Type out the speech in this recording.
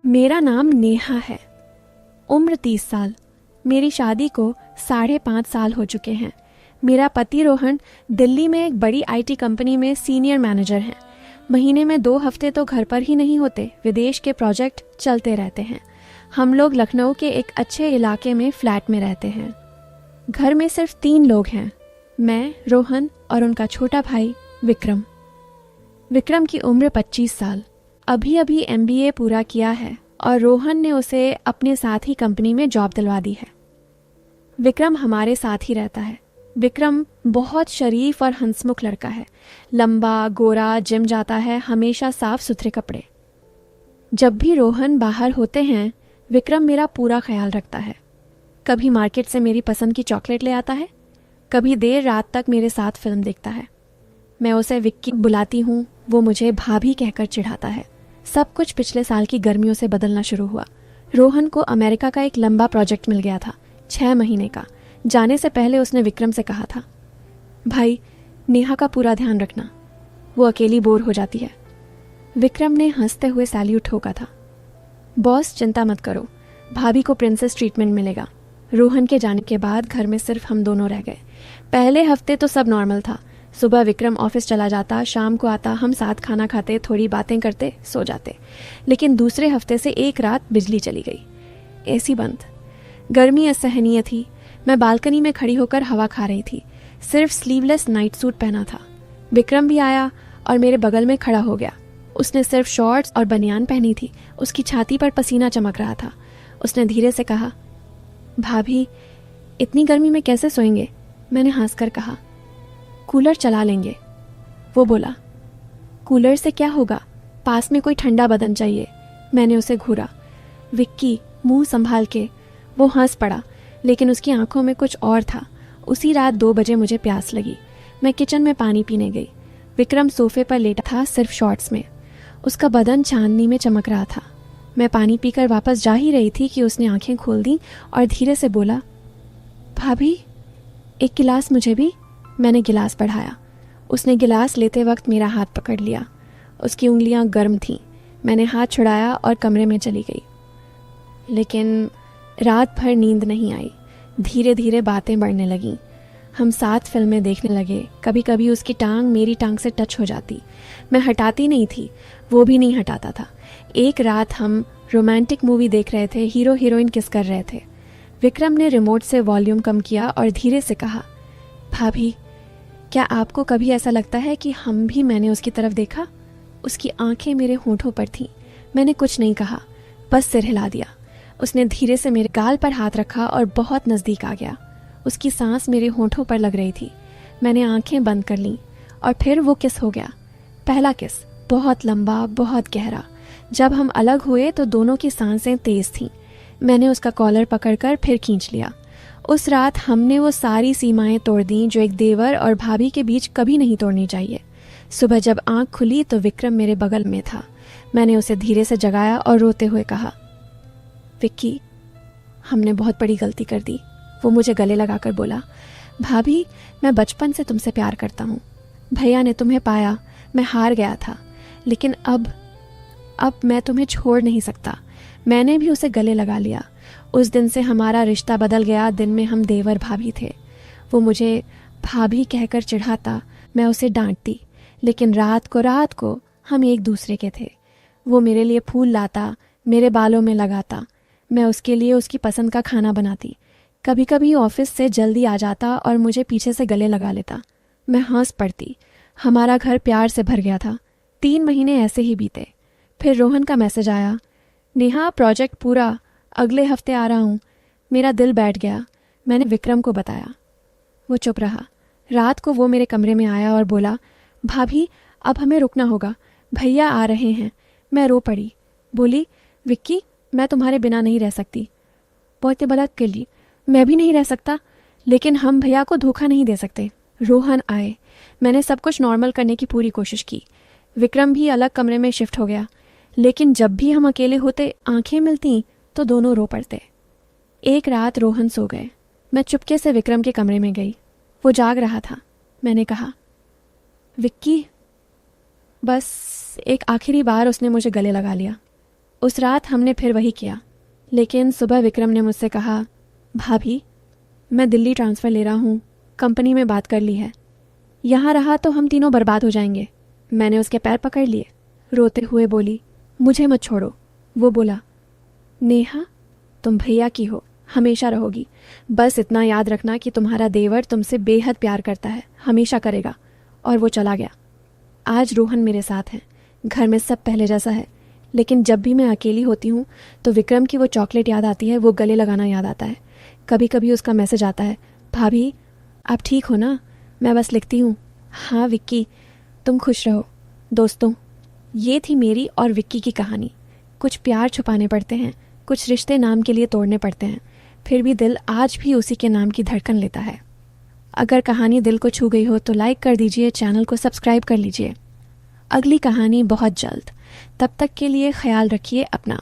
मेरा नाम नेहा है। उम्र 30 साल। मेरी शादी को 5.5 साल हो चुके हैं। मेरा पति रोहन दिल्ली में एक बड़ी आईटी कंपनी में सीनियर मैनेजर हैं। महीने में 2 हफ्ते तो घर पर ही नहीं होते, विदेश के प्रोजेक्ट चलते रहते हैं। हम लोग लखनऊ के एक अच्छे इलाके में फ्लैट में रहते हैं। घर में सिर्फ 3 लोग हैं, मैं, रोहन और उनका छोटा भाई विक्रम। विक्रम की उम्र 25 साल। अभी अभी MBA पूरा किया है और रोहन ने उसे अपने साथ ही कंपनी में जॉब दिलवा दी है। विक्रम हमारे साथ ही रहता है। विक्रम बहुत शरीफ और हंसमुख लड़का है। लंबा, गोरा, जिम जाता है, हमेशा साफ सुथरे कपड़े। जब भी रोहन बाहर होते हैं, विक्रम मेरा पूरा ख्याल रखता है। कभी मार्केट से मेरी पसंद की चॉकलेट ले आता है, कभी देर रात तक मेरे साथ फिल्म देखता है। मैं उसे विक्की बुलाती हूँ, वो मुझे भाभी कहकर चिढ़ाता है। सब कुछ पिछले साल की गर्मियों से बदलना शुरू हुआ। रोहन को अमेरिका का एक लंबा प्रोजेक्ट मिल गया था, 6 महीने का। जाने से पहले उसने विक्रम से कहा था, भाई नेहा का पूरा ध्यान रखना, वो अकेली बोर हो जाती है। विक्रम ने हंसते हुए सैल्यूट ठोका था। बॉस चिंता मत करो, भाभी को प्रिंसेस ट्रीटमेंट मिलेगा। रोहन के जाने के बाद घर में सिर्फ हम दोनों रह गए। पहले हफ्ते तो सब नॉर्मल था। सुबह विक्रम ऑफिस चला जाता, शाम को आता, हम साथ खाना खाते, थोड़ी बातें करते, सो जाते। लेकिन दूसरे हफ्ते से एक रात बिजली चली गई, एसी बंद। गर्मी असहनीय थी। मैं बालकनी में खड़ी होकर हवा खा रही थी। सिर्फ स्लीवलेस नाइट सूट पहना था। विक्रम भी आया और मेरे बगल में खड़ा हो गया। उसने सिर्फ शॉर्ट्स और बनियान पहनी थी। उसकी छाती पर पसीना चमक रहा था। उसने धीरे से कहा, भाभी इतनी गर्मी में कैसे सोएंगे? मैंने हंसकर कहा, कूलर चला लेंगे। वो बोला, कूलर से क्या होगा, पास में कोई ठंडा बदन चाहिए। मैंने उसे घूरा। विक्की, मुंह संभाल के। वो हंस पड़ा, लेकिन उसकी आंखों में कुछ और था। उसी रात 2 बजे मुझे प्यास लगी। मैं किचन में पानी पीने गई। विक्रम सोफे पर लेटा था, सिर्फ शॉर्ट्स में। उसका बदन चांदनी में चमक रहा था। मैं पानी पीकर वापस जा ही रही थी कि उसने आंखें खोल दी और धीरे से बोला, भाभी एक गिलास मुझे भी। मैंने गिलास बढ़ाया। उसने गिलास लेते वक्त मेरा हाथ पकड़ लिया। उसकी उंगलियां गर्म थीं। मैंने हाथ छुड़ाया और कमरे में चली गई। लेकिन रात भर नींद नहीं आई। धीरे धीरे बातें बढ़ने लगीं। हम साथ फिल्में देखने लगे। कभी कभी उसकी टांग मेरी टांग से टच हो जाती। मैं हटाती नहीं थी, वो भी नहीं हटाता था। एक रात हम रोमांटिक मूवी देख रहे थे, हीरो हीरोइन किस कर रहे थे। विक्रम ने रिमोट से वॉल्यूम कम किया और धीरे से कहा, भाभी क्या आपको कभी ऐसा लगता है कि हम भी? मैंने उसकी तरफ देखा। उसकी आंखें मेरे होंठों पर थीं। मैंने कुछ नहीं कहा, बस सिर हिला दिया। उसने धीरे से मेरे गाल पर हाथ रखा और बहुत नज़दीक आ गया। उसकी सांस मेरे होंठों पर लग रही थी। मैंने आंखें बंद कर लीं और फिर वो किस हो गया। पहला किस, बहुत लंबा, बहुत गहरा। जब हम अलग हुए तो दोनों की सांसें तेज थीं। मैंने उसका कॉलर पकड़कर फिर खींच लिया। उस रात हमने वो सारी सीमाएं तोड़ दी जो एक देवर और भाभी के बीच कभी नहीं तोड़नी चाहिए। सुबह जब आंख खुली तो विक्रम मेरे बगल में था। मैंने उसे धीरे से जगाया और रोते हुए कहा, विक्की हमने बहुत बड़ी गलती कर दी। वो मुझे गले लगाकर बोला, भाभी मैं बचपन से तुमसे प्यार करता हूँ। भैया ने तुम्हें पाया, मैं हार गया था, लेकिन अब मैं तुम्हें छोड़ नहीं सकता। मैंने भी उसे गले लगा लिया। उस दिन से हमारा रिश्ता बदल गया। दिन में हम देवर भाभी थे। वो मुझे भाभी कहकर चिढ़ाता, मैं उसे डांटती, लेकिन रात को हम एक दूसरे के थे। वो मेरे लिए फूल लाता, मेरे बालों में लगाता। मैं उसके लिए उसकी पसंद का खाना बनाती। कभी कभी ऑफिस से जल्दी आ जाता और मुझे पीछे से गले लगा लेता। मैं हंस पड़ती। हमारा घर प्यार से भर गया था। 3 महीने ऐसे ही बीते। फिर रोहन का मैसेज आया, नेहा प्रोजेक्ट पूरा, अगले हफ्ते आ रहा हूँ। मेरा दिल बैठ गया। मैंने विक्रम को बताया। वो चुप रहा। रात को वो मेरे कमरे में आया और बोला, भाभी अब हमें रुकना होगा, भैया आ रहे हैं। मैं रो पड़ी। बोली, विक्की मैं तुम्हारे बिना नहीं रह सकती। बहुत बलत के लिए मैं भी नहीं रह सकता, लेकिन हम भैया को धोखा नहीं दे सकते। रोहन आए। मैंने सब कुछ नॉर्मल करने की पूरी कोशिश की। विक्रम भी अलग कमरे में शिफ्ट हो गया, लेकिन जब भी हम अकेले होते, आंखें मिलती तो दोनों रो पड़ते। एक रात रोहन सो गए। मैं चुपके से विक्रम के कमरे में गई। वो जाग रहा था। मैंने कहा, विक्की। बस एक आखिरी बार उसने मुझे गले लगा लिया। उस रात हमने फिर वही किया, लेकिन सुबह विक्रम ने मुझसे कहा, भाभी मैं दिल्ली ट्रांसफ़र ले रहा हूँ, कंपनी में बात कर ली है, यहाँ रहा तो हम तीनों बर्बाद हो जाएंगे। मैंने उसके पैर पकड़ लिए, रोते हुए बोली, मुझे मत छोड़ो। वो बोला, नेहा तुम भैया की हो, हमेशा रहोगी, बस इतना याद रखना कि तुम्हारा देवर तुमसे बेहद प्यार करता है, हमेशा करेगा। और वो चला गया। आज रोहन मेरे साथ है, घर में सब पहले जैसा है, लेकिन जब भी मैं अकेली होती हूँ तो विक्रम की वो चॉकलेट याद आती है, वो गले लगाना याद आता है। कभी कभी उसका मैसेज आता है, भाभी आप ठीक हो ना, मैं बस लिखती हूँ, हाँ विक्की तुम खुश रहो। दोस्तों, ये थी मेरी और विक्की की कहानी। कुछ प्यार छुपाने पड़ते हैं, कुछ रिश्ते नाम के लिए तोड़ने पड़ते हैं, फिर भी दिल आज भी उसी के नाम की धड़कन लेता है। अगर कहानी दिल को छू गई हो तो लाइक कर दीजिए, चैनल को सब्सक्राइब कर लीजिए। अगली कहानी बहुत जल्द। तब तक के लिए ख्याल रखिए अपना।